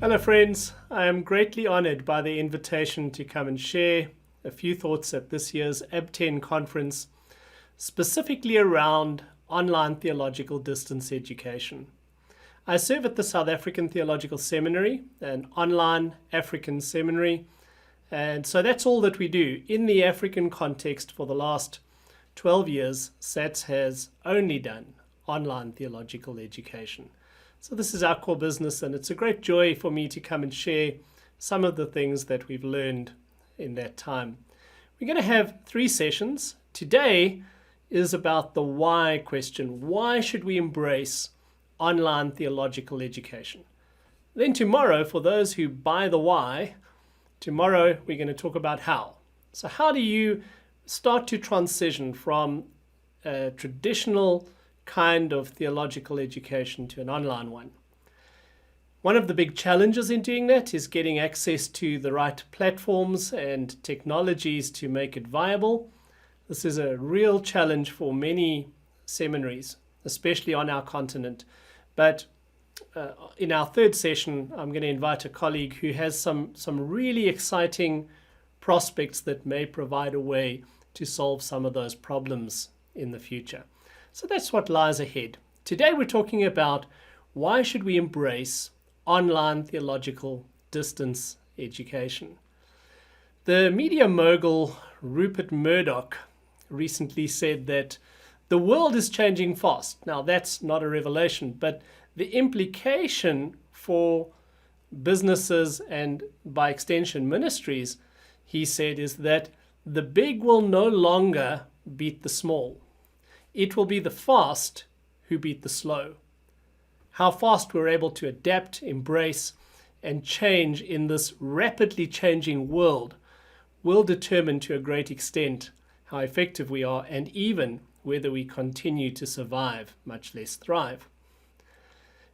Hello friends, I am greatly honored by the invitation to come and share a few thoughts at this year's ABTEN conference, specifically around online theological distance education. I serve at the South African Theological Seminary, an online African seminary, and so that's all that we do. In the African context for the last 12 years, SATS has only done online theological education. So this is our core business, and it's a great joy for me to come and share some of the things that we've learned in that time. We're going to have 3 sessions. Today is about the why question. Why should we embrace online theological education? Then tomorrow, for those who buy the why, tomorrow we're going to talk about how. So how do you start to transition from a traditional kind of theological education to an online one? One of the big challenges in doing that is getting access to the right platforms and technologies to make it viable. This is a real challenge for many seminaries, especially on our continent. But in our 3rd session, I'm going to invite a colleague who has some really exciting prospects that may provide a way to solve some of those problems in the future. So that's what lies ahead. Today we're talking about why should we embrace online theological distance education. The media mogul Rupert Murdoch recently said that the world is changing fast. Now that's not a revelation, but the implication for businesses and by extension ministries, he said, is that the big will no longer beat the small. It will be the fast who beat the slow. How fast we're able to adapt, embrace, and change in this rapidly changing world will determine to a great extent how effective we are and even whether we continue to survive, much less thrive.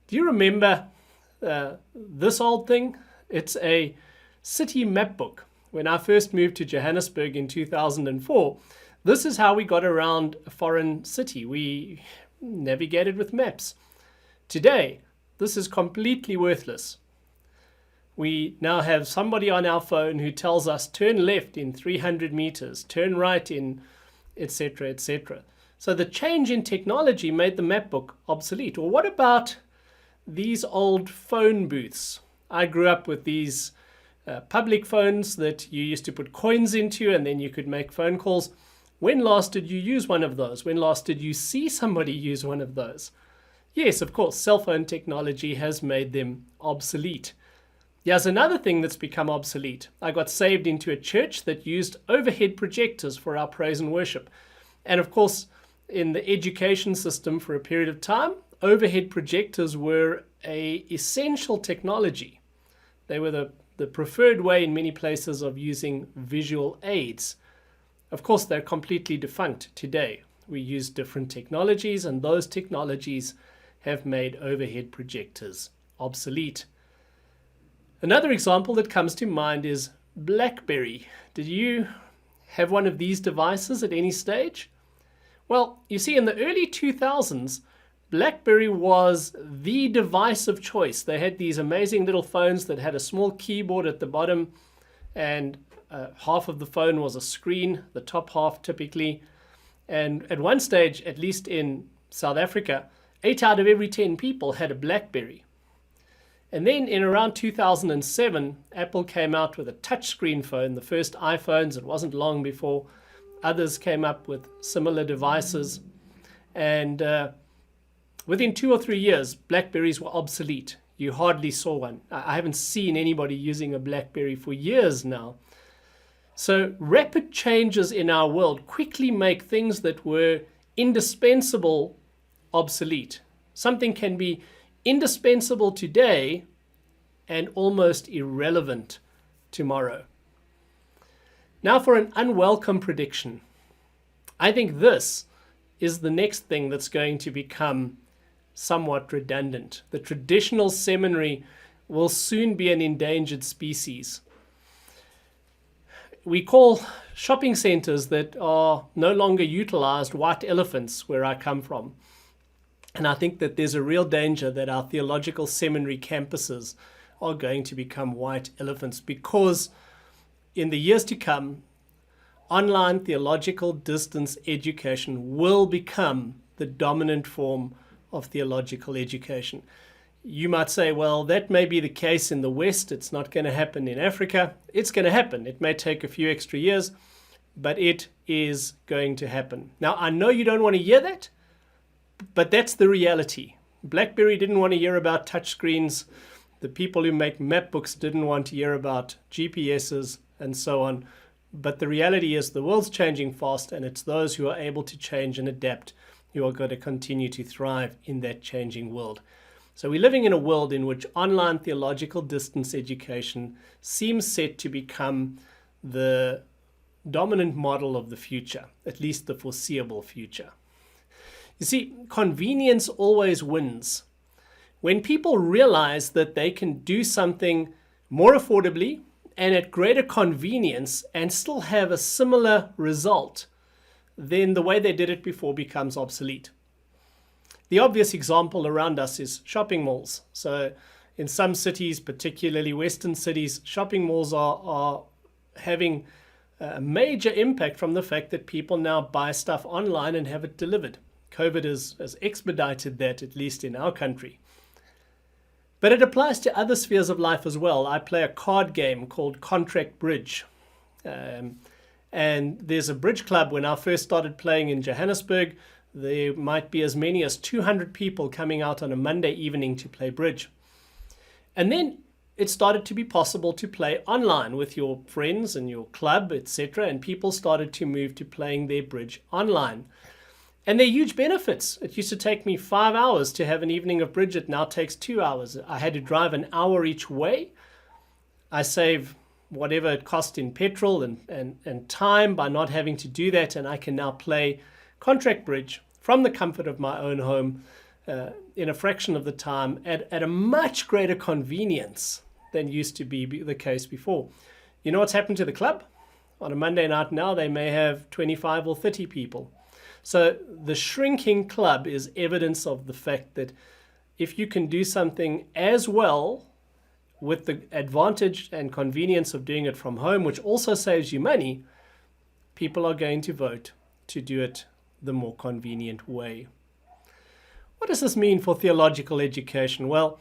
Do you remember this old thing? It's a city map book. When I first moved to Johannesburg in 2004, this is how we got around a foreign city. We navigated with maps. Today, this is completely worthless. We now have somebody on our phone who tells us turn left in 300 meters, turn right in, etc., etc. So the change in technology made the map book obsolete. Or what about these old phone booths? I grew up with these public phones that you used to put coins into and then you could make phone calls. When last did you use one of those? When last did you see somebody use one of those? Yes, of course, cell phone technology has made them obsolete. Here's another thing that's become obsolete. I got saved into a church that used overhead projectors for our praise and worship. And of course, in the education system for a period of time, overhead projectors were an essential technology. They were the preferred way in many places of using visual aids. Of course, they're completely defunct today. We use different technologies, and those technologies have made overhead projectors obsolete. Another example that comes to mind is BlackBerry. Did you have one of these devices at any stage? Well, you see, in the early 2000s, BlackBerry was the device of choice. They had these amazing little phones that had a small keyboard at the bottom, and half of the phone was a screen, the top half typically. And at one stage, at least in South Africa, 8 out of every 10 people had a BlackBerry. And then in around 2007, Apple came out with a touchscreen phone, the first iPhones. It wasn't long before others came up with similar devices. And within 2 or 3 years, BlackBerries were obsolete. You hardly saw one. I haven't seen anybody using a BlackBerry for years now. So rapid changes in our world quickly make things that were indispensable obsolete. Something can be indispensable today and almost irrelevant tomorrow. Now for an unwelcome prediction. I think this is the next thing that's going to become somewhat redundant. The traditional seminary will soon be an endangered species. We call shopping centers that are no longer utilized white elephants where I come from. And I think that there's a real danger that our theological seminary campuses are going to become white elephants, because in the years to come, online theological distance education will become the dominant form of theological education. You might say, well, that may be the case in the West. It's not going to happen in Africa. It's going to happen. It may take a few extra years, but it is going to happen. Now, I know you don't want to hear that, but that's the reality. BlackBerry didn't want to hear about touchscreens. The people who make map books didn't want to hear about GPSs and so on. But the reality is the world's changing fast, and it's those who are able to change and adapt who are going to continue to thrive in that changing world. So we're living in a world in which online theological distance education seems set to become the dominant model of the future, at least the foreseeable future. You see, convenience always wins. When people realize that they can do something more affordably and at greater convenience and still have a similar result, then the way they did it before becomes obsolete. The obvious example around us is shopping malls. So in some cities, particularly Western cities, shopping malls are having a major impact from the fact that people now buy stuff online and have it delivered. COVID has expedited that, at least in our country. But it applies to other spheres of life as well. I play a card game called Contract Bridge. And there's a bridge club. When I first started playing in Johannesburg, there might be as many as 200 people coming out on a Monday evening to play bridge. And then it started to be possible to play online with your friends and your club, etc. And people started to move to playing their bridge online. And there are huge benefits. It used to take me 5 hours to have an evening of bridge. It now takes 2 hours. I had to drive an hour each way. I save whatever it cost in petrol and time by not having to do that. And I can now play contract bridge from the comfort of my own home in a fraction of the time at a much greater convenience than used to be the case before. You know what's happened to the club? On a Monday night now, they may have 25 or 30 people. So the shrinking club is evidence of the fact that if you can do something as well with the advantage and convenience of doing it from home, which also saves you money, people are going to vote to do it the more convenient way. What does this mean for theological education? Well,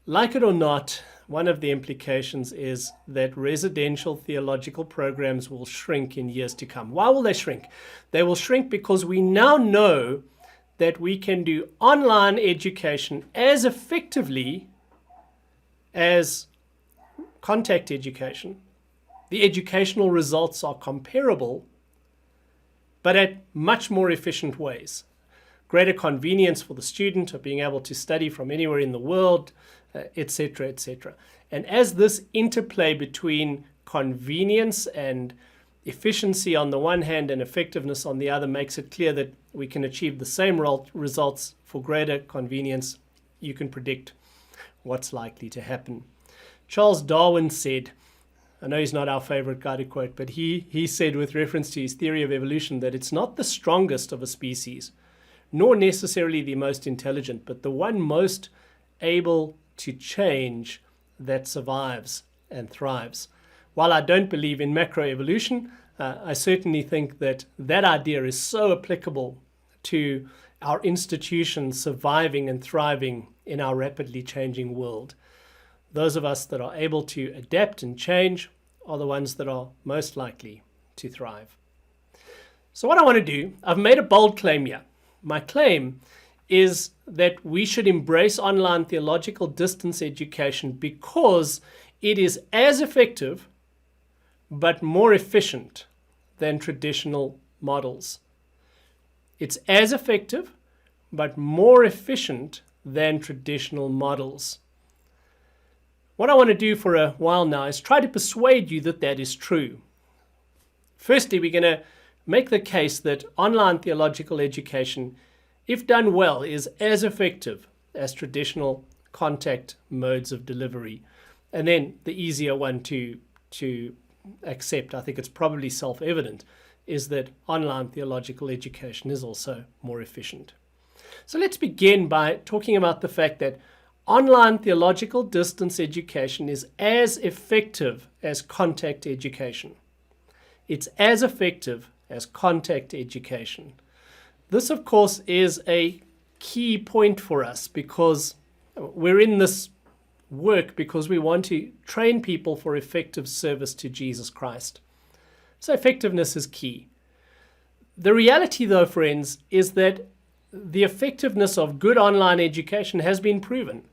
like it or not, one of the implications is that residential theological programs will shrink in years to come. Why will they shrink? They will shrink because we now know that we can do online education as effectively as contact education. The educational results are comparable, but at much more efficient ways. Greater convenience for the student of being able to study from anywhere in the world, etc., etc. And as this interplay between convenience and efficiency on the one hand and effectiveness on the other makes it clear that we can achieve the same results for greater convenience, you can predict what's likely to happen. Charles Darwin said, I know he's not our favorite guy to quote, but he said with reference to his theory of evolution that it's not the strongest of a species, nor necessarily the most intelligent, but the one most able to change that survives and thrives. While I don't believe in macroevolution, I certainly think that that idea is so applicable to our institutions surviving and thriving in our rapidly changing world. Those of us that are able to adapt and change are the ones that are most likely to thrive. So what I want to do, I've made a bold claim here. My claim is that we should embrace online theological distance education because it is as effective but more efficient than traditional models. It's as effective but more efficient than traditional models. What I want to do for a while now is try to persuade you that that is true. Firstly, we're going to make the case that online theological education, if done well, is as effective as traditional contact modes of delivery. And then the easier one to accept, I think it's probably self-evident, is that online theological education is also more efficient. So let's begin by talking about the fact that Online theological distance education is as effective as contact education. It's as effective as contact education. This, of course, is a key point for us because we're in this work because we want to train people for effective service to Jesus Christ. So effectiveness is key. The reality, though, friends, is that the effectiveness of good online education has been proven.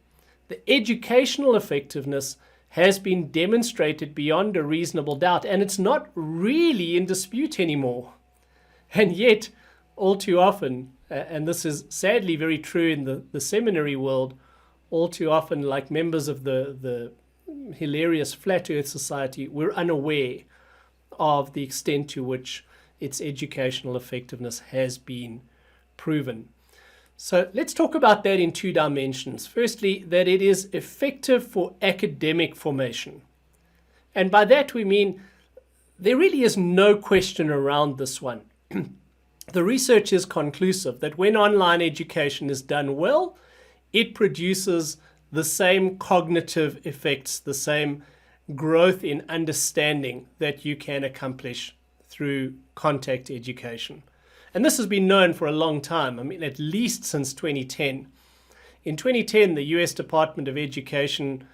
The educational effectiveness has been demonstrated beyond a reasonable doubt, and it's not really in dispute anymore. And yet, all too often, and this is sadly very true in the seminary world, all too often, like members of the hilarious Flat Earth Society, we're unaware of the extent to which its educational effectiveness has been proven. So let's talk about that in two dimensions. Firstly, that it is effective for academic formation. And by that we mean there really is no question around this one. The research is conclusive that when online education is done well, it produces the same cognitive effects, the same growth in understanding that you can accomplish through contact education. And this has been known for a long time, I mean, at least since 2010. In 2010, the US Department of Education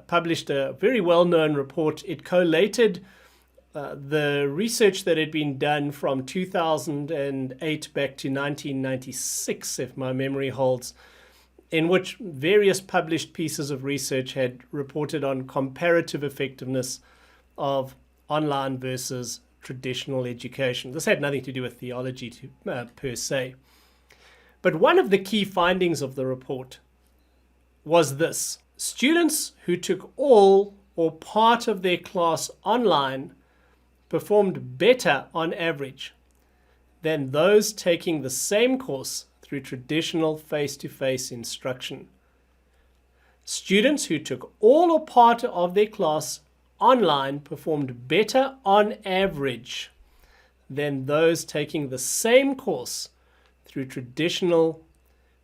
published a very well-known report. It collated the research that had been done from 2008 back to 1996, if my memory holds, in which various published pieces of research had reported on comparative effectiveness of online versus traditional education. This had nothing to do with theology per se. But one of the key findings of the report was this: students who took all or part of their class online performed better on average than those taking the same course through traditional face-to-face instruction. Students who took all or part of their class online performed better on average than those taking the same course through traditional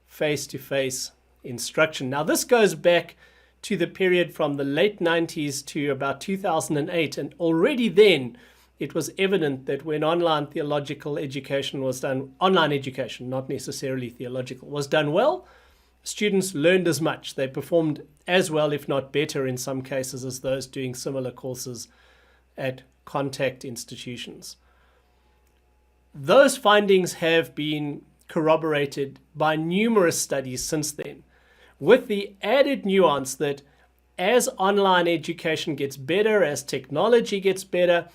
face-to-face instruction. Now, this goes back to the period from the late 90s to about 2008, and already then it was evident that when online theological education was done, online education, not necessarily theological, was done well, students learned as much. They performed as well, if not better in some cases, as those doing similar courses at contact institutions. Those findings have been corroborated by numerous studies since then, with the added nuance that as online education gets better, as technology gets better,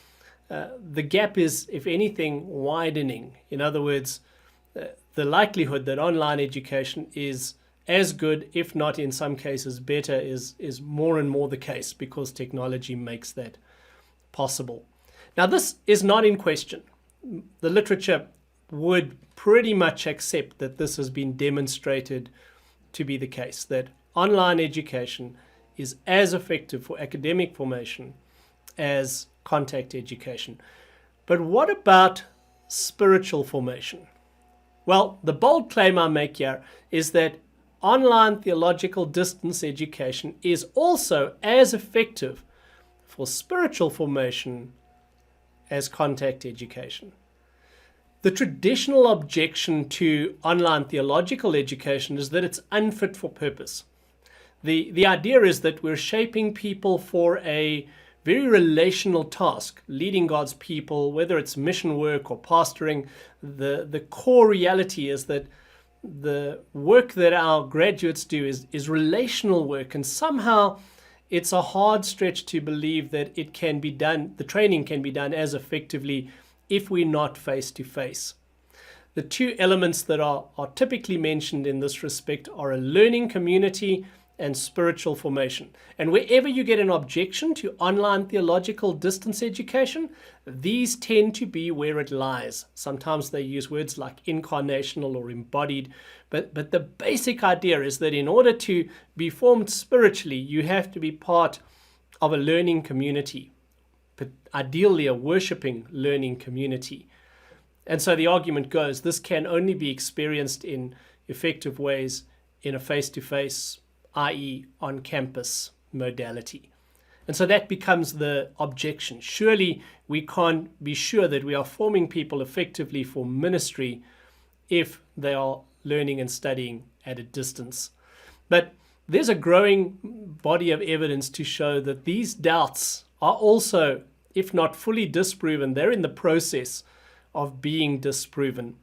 the gap is, if anything, widening. In other words, the likelihood that online education is as good, if not in some cases better, is more and more the case because technology makes that possible. Now, this is not in question. The literature would pretty much accept that this has been demonstrated to be the case, that online education is as effective for academic formation as contact education. But what about spiritual formation? Well, the bold claim I make here is that online theological distance education is also as effective for spiritual formation as contact education. The traditional objection to online theological education is that it's unfit for purpose. The idea is that we're shaping people for a very relational task, leading God's people, whether it's mission work or pastoring. The core reality is that the work that our graduates do is relational work, and somehow it's a hard stretch to believe that it can be done, the training can be done as effectively if we're not face to face. The two elements that are typically mentioned in this respect are a learning community and spiritual formation. And wherever you get an objection to online theological distance education, these tend to be where it lies. Sometimes they use words like incarnational or embodied, but the basic idea is that in order to be formed spiritually, you have to be part of a learning community, but ideally a worshiping learning community. And so the argument goes, this can only be experienced in effective ways in a face-to-face i.e. on-campus modality. And so that becomes the objection. Surely we can't be sure that we are forming people effectively for ministry if they are learning and studying at a distance. But there's a growing body of evidence to show that these doubts are also, if not fully disproven, they're in the process of being disproven.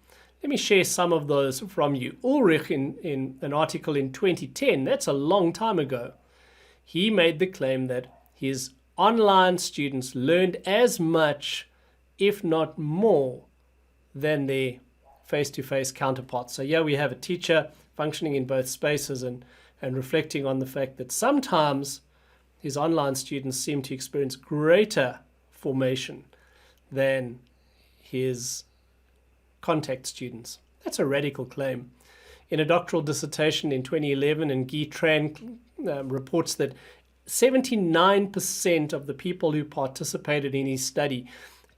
Let me share some of those from you. Ulrich, in an article in 2010, that's a long time ago, he made the claim that his online students learned as much, if not more, than their face-to-face counterparts. So here we have a teacher functioning in both spaces and reflecting on the fact that sometimes his online students seem to experience greater formation than his contact students. That's a radical claim. In a doctoral dissertation in 2011, and Guy Tran reports that 79% of the people who participated in his study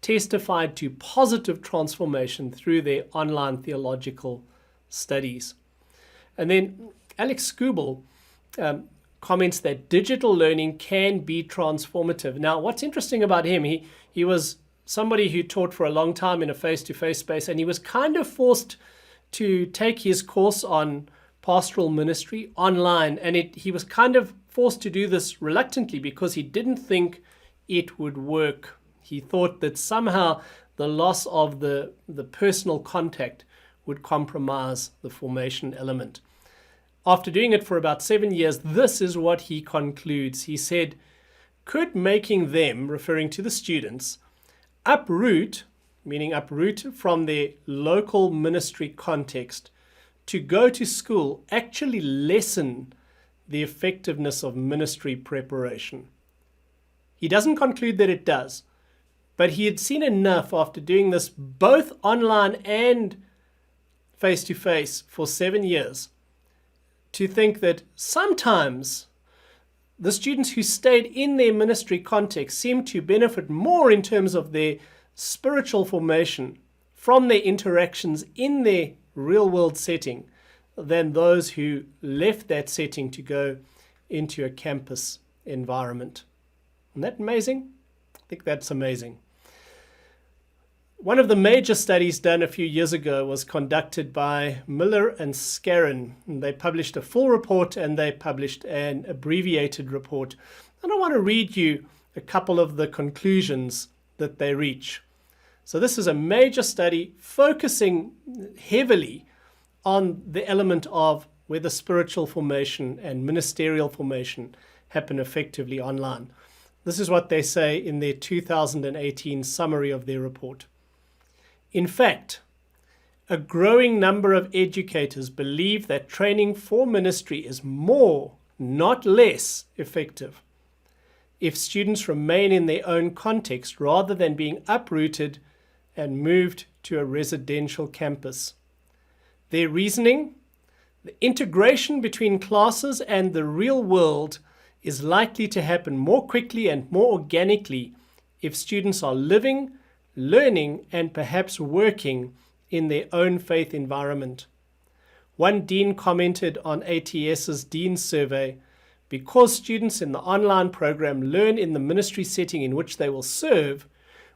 testified to positive transformation through their online theological studies. And then Alex Skubel comments that digital learning can be transformative. Now, what's interesting about him, he was somebody who taught for a long time in a face-to-face space, and he was kind of forced to take his course on pastoral ministry online, and he was kind of forced to do this reluctantly because he didn't think it would work. He thought that somehow the loss of the personal contact would compromise the formation element. After doing it for about 7 years, this is what he concludes. He said, could making them, referring to the students, uproot, meaning uproot from their local ministry context to go to school, actually lessen the effectiveness of ministry preparation? He doesn't conclude that it does, but he had seen enough after doing this both online and face-to-face for 7 years to think that sometimes the students who stayed in their ministry context seemed to benefit more in terms of their spiritual formation from their interactions in their real-world setting than those who left that setting to go into a campus environment. Isn't that amazing? I think that's amazing. One of the major studies done a few years ago was conducted by Miller and Scarron. And they published a full report and they published an abbreviated report. And I want to read you a couple of the conclusions that they reach. So this is a major study focusing heavily on the element of whether spiritual formation and ministerial formation happen effectively online. This is what they say in their 2018 summary of their report. In fact, a growing number of educators believe that training for ministry is more, not less, effective if students remain in their own context rather than being uprooted and moved to a residential campus. Their reasoning: the integration between classes and the real world is likely to happen more quickly and more organically if students are living, learning, and perhaps working in their own faith environment. One dean commented on ATS's Dean Survey, because students in the online program learn in the ministry setting in which they will serve,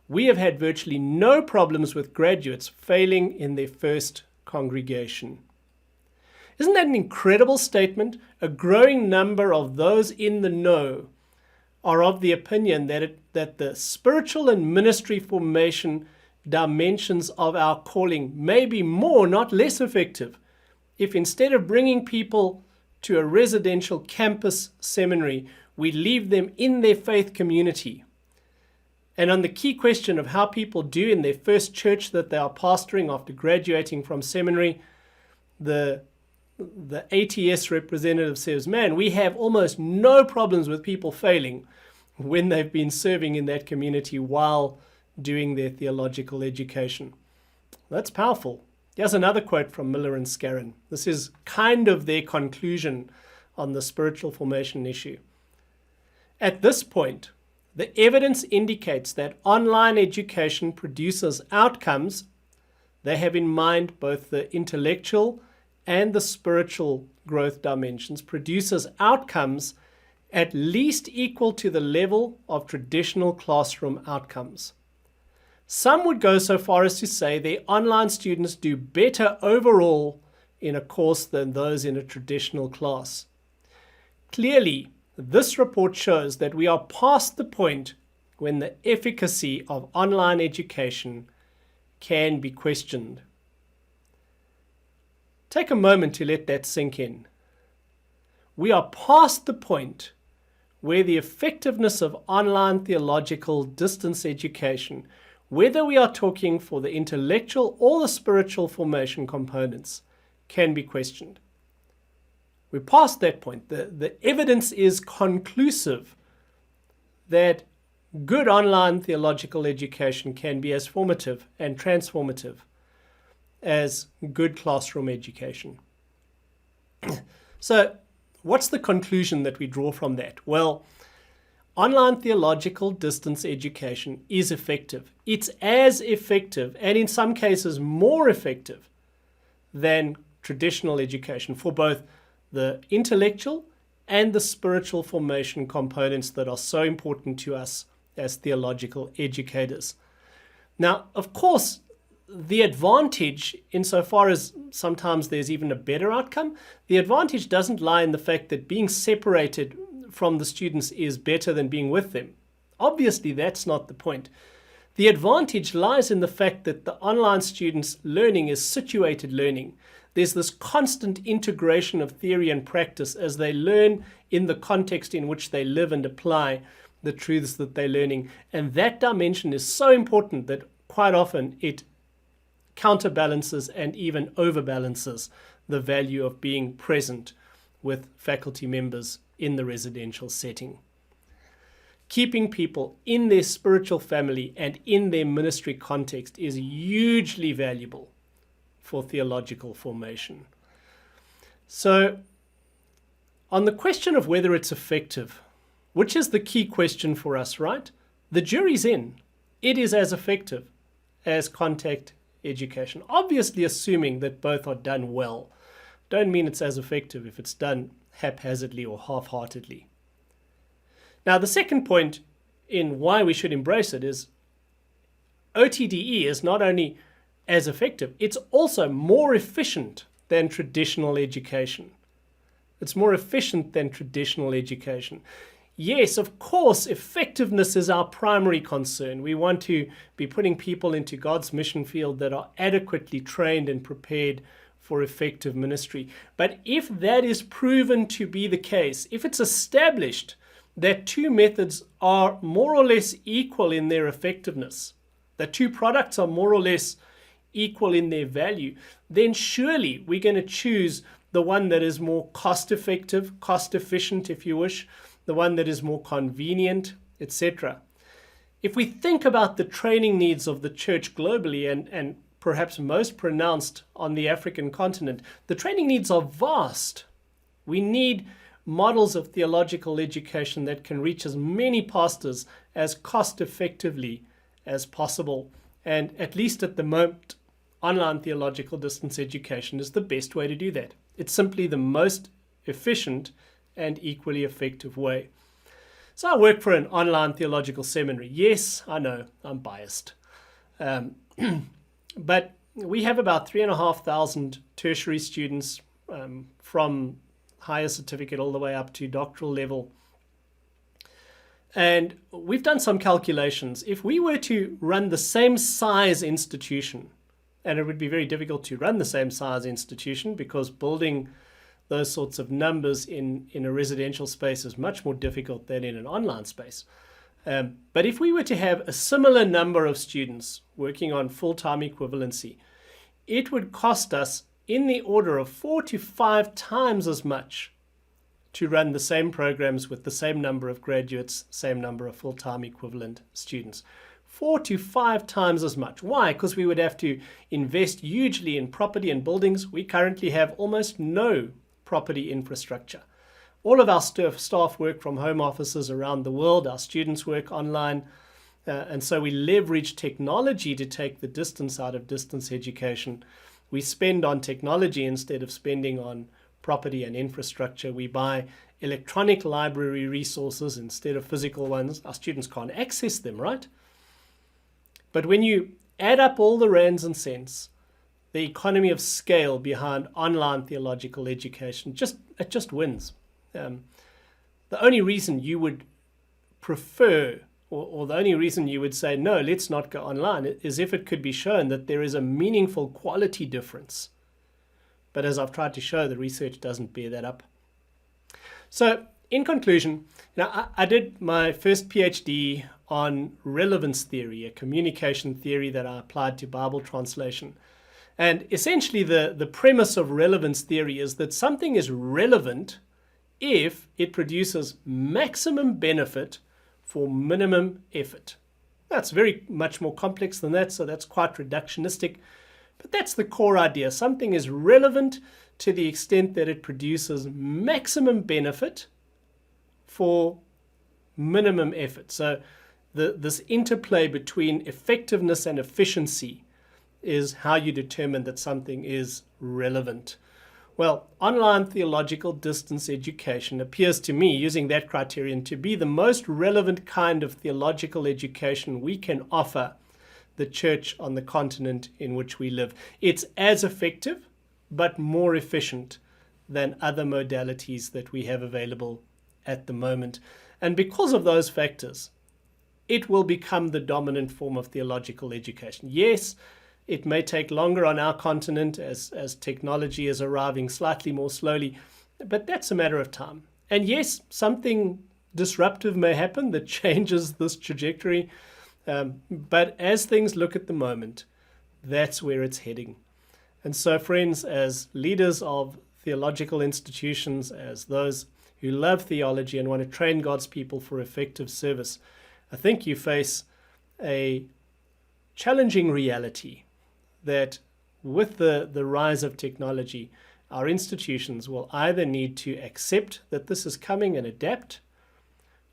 we have had virtually no problems with graduates failing in their first congregation. Isn't that an incredible statement? A growing number of those in the know are of the opinion that the spiritual and ministry formation dimensions of our calling may be more, not less effective, if instead of bringing people to a residential campus seminary, we leave them in their faith community. And on the key question of how people do in their first church that they are pastoring after graduating from seminary, the ATS representative says, man, we have almost no problems with people failing when they've been serving in that community while doing their theological education. That's powerful. Here's another quote from Miller and Scarron. This is kind of their conclusion on the spiritual formation issue. At this point, the evidence indicates that online education produces outcomes. They have in mind both the intellectual and the spiritual growth dimensions produces outcomes at least equal to the level of traditional classroom outcomes. Some would go so far as to say their online students do better overall in a course than those in a traditional class. Clearly, this report shows that we are past the point when the efficacy of online education can be questioned. Take a moment to let that sink in. We are past the point where the effectiveness of online theological distance education, whether we are talking for the intellectual or the spiritual formation components, can be questioned. We're past that point. The evidence is conclusive that good online theological education can be as formative and transformative as good classroom education. So, what's the conclusion that we draw from that? Well, online theological distance education is effective. It's as effective, and in some cases more effective, than traditional education for both the intellectual and the spiritual formation components that are so important to us as theological educators. Now, of course, the advantage, insofar as sometimes there's even a better outcome, the advantage doesn't lie in the fact that being separated from the students is better than being with them. Obviously, that's not the point. The advantage lies in the fact that the online students' learning is situated learning. There's this constant integration of theory and practice as they learn in the context in which they live and apply the truths that they're learning. And that dimension is so important that quite often it counterbalances and even overbalances the value of being present with faculty members in the residential setting. Keeping people in their spiritual family and in their ministry context is hugely valuable for theological formation. So, on the question of whether it's effective, which is the key question for us, right? The jury's in. It is as effective as contact education. Obviously, assuming that both are done well. Don't mean it's as effective if it's done haphazardly or half-heartedly. Now, the second point in why we should embrace it is OTDE is not only as effective, it's also more efficient than traditional education. It's more efficient than traditional education. Yes, of course, effectiveness is our primary concern. We want to be putting people into God's mission field that are adequately trained and prepared for effective ministry. But if that is proven to be the case, if it's established that two methods are more or less equal in their effectiveness, that two products are more or less equal in their value, then surely we're going to choose the one that is more cost-effective, cost-efficient, if you wish, the one that is more convenient, etc. If we think about the training needs of the church globally and perhaps most pronounced on the African continent, the training needs are vast. We need models of theological education that can reach as many pastors as cost-effectively as possible. And at least at the moment, online theological distance education is the best way to do that. It's simply the most efficient and equally effective way. So I work for an online theological seminary. Yes, I know, I'm biased. But we have about 3,500 tertiary students from higher certificate all the way up to doctoral level. And we've done some calculations. If we were to run the same size institution, and it would be very difficult to run the same size institution because building those sorts of numbers in a residential space is much more difficult than in an online space. But if we were to have a similar number of students working on full-time equivalency, it would cost us in the order of 4 to 5 times as much to run the same programs with the same number of graduates, same number of full-time equivalent students. 4 to 5 times as much. Why? Because we would have to invest hugely in property and buildings. We currently have almost no property infrastructure. All of our staff work from home offices around the world. Our students work online. And so we leverage technology to take the distance out of distance education. We spend on technology instead of spending on property and infrastructure. We buy electronic library resources instead of physical ones. Our students can't access them, right? But when you add up all the rands and cents, the economy of scale behind online theological education, it just wins. The only reason you would prefer, or the only reason you would say, no, let's not go online, is if it could be shown that there is a meaningful quality difference. But as I've tried to show, the research doesn't bear that up. So in conclusion, I did my first PhD on relevance theory, a communication theory that I applied to Bible translation. And essentially the premise of relevance theory is that something is relevant if it produces maximum benefit for minimum effort. That's very much more complex than that, so that's quite reductionistic. But that's the core idea. Something is relevant to the extent that it produces maximum benefit for minimum effort. So this interplay between effectiveness and efficiency is how you determine that something is relevant. Well, online theological distance education appears to me, using that criterion, to be the most relevant kind of theological education we can offer the church on the continent in which we live. It's as effective, but more efficient than other modalities that we have available at the moment. And because of those factors, it will become the dominant form of theological education. Yes, it may take longer on our continent as technology is arriving slightly more slowly, but that's a matter of time. And yes, something disruptive may happen that changes this trajectory, but as things look at the moment, that's where it's heading. And so, friends, as leaders of theological institutions, as those who love theology and want to train God's people for effective service, I think you face a challenging reality that with the rise of technology, our institutions will either need to accept that this is coming and adapt,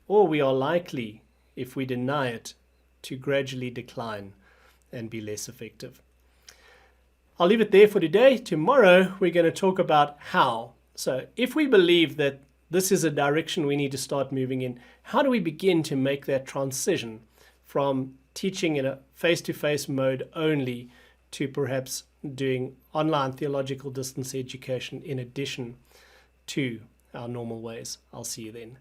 or we are likely, if we deny it, to gradually decline and be less effective. I'll leave it there for today. Tomorrow, we're going to talk about how. So if we believe that this is a direction we need to start moving in, how do we begin to make that transition from teaching in a face-to-face mode only to perhaps doing online theological distance education in addition to our normal ways? I'll see you then.